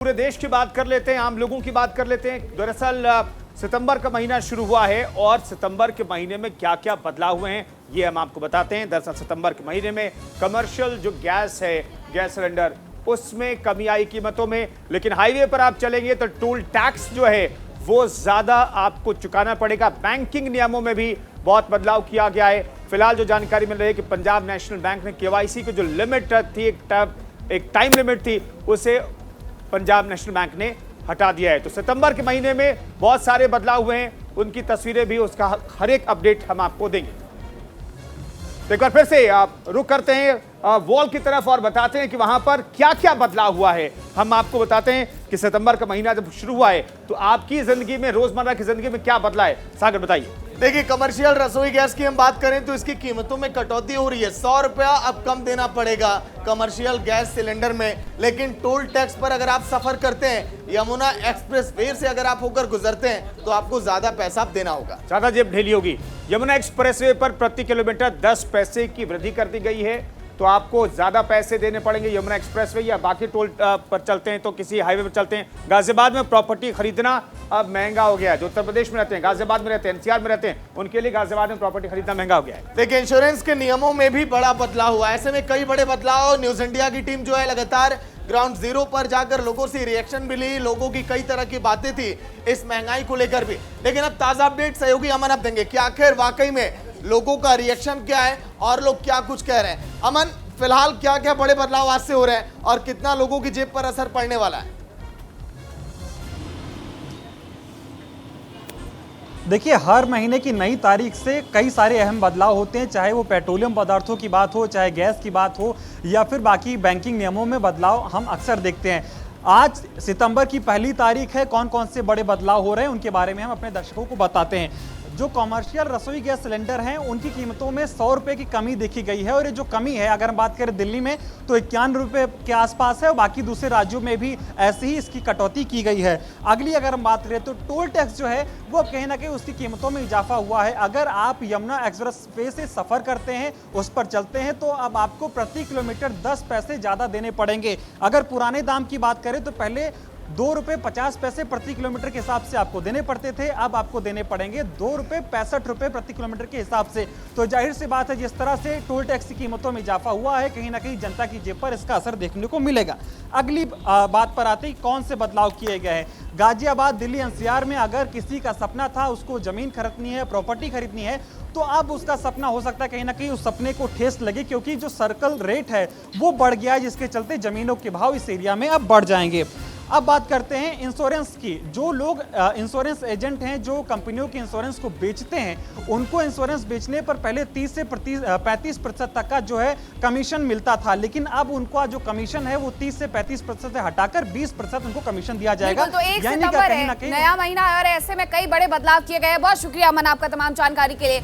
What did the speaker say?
पूरे देश की बात कर लेते हैं, आम लोगों की बात कर लेते हैं। दरअसल सितंबर का महीना शुरू हुआ है और सितंबर के महीने में क्या क्या बदलाव हुए हैं ये हम आपको बताते हैं। दरअसल सितंबर के महीने में कमर्शियल जो गैस है, गैस सिलेंडर, उसमें कमी आई कीमतों में। लेकिन हाईवे पर आप चलेंगे तो टोल टैक्स जो है वो ज्यादा आपको चुकाना पड़ेगा। बैंकिंग नियमों में भी बहुत बदलाव किया गया है। फिलहाल जो जानकारी मिल रही है कि पंजाब नेशनल बैंक ने केवाईसी की जो लिमिट थी, एक टाइम लिमिट थी, उसे पंजाब नेशनल बैंक ने हटा दिया है। तो सितंबर के महीने में बहुत सारे बदलाव हुए हैं, उनकी तस्वीरें भी, उसका हर एक अपडेट हम आपको देंगे। तो एक बार फिर से आप रुक करते हैं वॉल की तरफ और बताते हैं कि वहां पर क्या क्या बदलाव हुआ है। हम आपको बताते हैं कि सितंबर का महीना जब शुरू हुआ है तो आपकी जिंदगी में, रोजमर्रा की जिंदगी में क्या बदला है। सागर बताइए। देखिए, कमर्शियल रसोई गैस की हम बात करें तो इसकी कीमतों में कटौती हो रही है। 100 रुपया अब कम देना पड़ेगा कमर्शियल गैस सिलेंडर में। लेकिन टोल टैक्स पर अगर आप सफर करते हैं, यमुना एक्सप्रेस वे से अगर आप होकर गुजरते हैं, तो आपको ज्यादा पैसा देना होगा, ज्यादा जेब ढीली होगी। यमुना एक्सप्रेस वे पर प्रति किलोमीटर 10 पैसे की वृद्धि कर दी गई है, तो आपको ज्यादा पैसे देने पड़ेंगे यमुना एक्सप्रेस वे या बाकी टोल पर चलते हैं तो किसी हाईवे पर चलते हैं। गाजियाबाद में प्रॉपर्टी खरीदना अब महंगा हो गया है। जो उत्तर प्रदेश में रहते हैं, गाजियाबाद में रहते हैं, एनसीआर में रहते हैं, उनके लिए गाजियाबाद में प्रॉपर्टी खरीदना महंगा हो गया है। देखिए, इंश्योरेंस के नियमों में भी बड़ा बदलाव हुआ है। ऐसे में कई बड़े बदलाव। न्यूज इंडिया की टीम जो है लगातार ग्राउंड जीरो पर जाकर लोगों से रिएक्शन भी ली। लोगों की कई तरह की बातें थी इस महंगाई को लेकर भी। लेकिन अब ताजा अपडेट सहयोगी अमन अब देंगे कि आखिर वाकई में लोगों का रिएक्शन क्या है और लोग क्या कुछ कह रहे हैं। अमन, फिलहाल क्या क्या बड़े बदलाव आज से हो रहे हैं और कितना लोगों की जेब पर असर पड़ने वाला है? देखिए, हर महीने की नई तारीख से कई सारे अहम बदलाव होते हैं, चाहे वो पेट्रोलियम पदार्थों की बात हो, चाहे गैस की बात हो, या फिर बाकी बैंकिंग नियमों में बदलाव हम अक्सर देखते हैं। आज सितंबर की पहली तारीख है। कौन कौन से बड़े बदलाव हो रहे हैं उनके बारे में हम अपने दर्शकों को बताते हैं। जो कमर्शियल रसोई गैस सिलेंडर हैं उनकी कीमतों में 100 रुपये की कमी देखी गई है। और ये जो कमी है, अगर हम बात करें दिल्ली में तो 51 रुपये के आसपास है और बाकी दूसरे राज्यों में भी ऐसे ही इसकी कटौती की गई है। अगली अगर हम बात करें तो टोल टैक्स जो है वो कहीं ना कहीं उसकी कीमतों में इजाफा हुआ है। अगर आप यमुना एक्सप्रेस वे से सफ़र करते हैं, उस पर चलते हैं, तो अब आपको प्रति किलोमीटर 10 पैसे ज़्यादा देने पड़ेंगे। अगर पुराने दाम की बात करें तो पहले 2 रुपये 50 पैसे प्रति किलोमीटर के हिसाब से आपको देने पड़ते थे, अब आपको देने पड़ेंगे 2 रुपये 65 रुपये प्रति किलोमीटर के हिसाब से। तो जाहिर सी बात है, जिस तरह से टोल टैक्स की कीमतों में इजाफा हुआ है, कहीं ना कहीं जनता की जेब पर इसका असर देखने को मिलेगा। अगली बात पर आते ही कौन से बदलाव किए गए हैं। गाजियाबाद, दिल्ली एनसीआर में अगर किसी का सपना था उसको जमीन खरीदनी है, प्रॉपर्टी खरीदनी है, तो अब उसका सपना हो सकता है कहीं ना कहीं उस सपने को ठेस लगे, क्योंकि जो सर्कल रेट है वो बढ़ गया है, जिसके चलते जमीनों के भाव इस एरिया में अब बढ़ जाएंगे। अब बात करते हैं इंश्योरेंस की। जो लोग इंश्योरेंस एजेंट हैं, जो कंपनियों के इंश्योरेंस को बेचते हैं, उनको इंश्योरेंस बेचने पर पहले 30 से 35% तक का जो है कमीशन मिलता था। लेकिन अब उनका जो कमीशन है वो 30 से 35% से हटाकर 20% उनको कमीशन दिया जाएगा। तो 1 सितंबर है, नया महीना और ऐसे में कई बड़े बदलाव किए गए हैं। बहुत शुक्रिया अमन आपका तमाम जानकारी के लिए।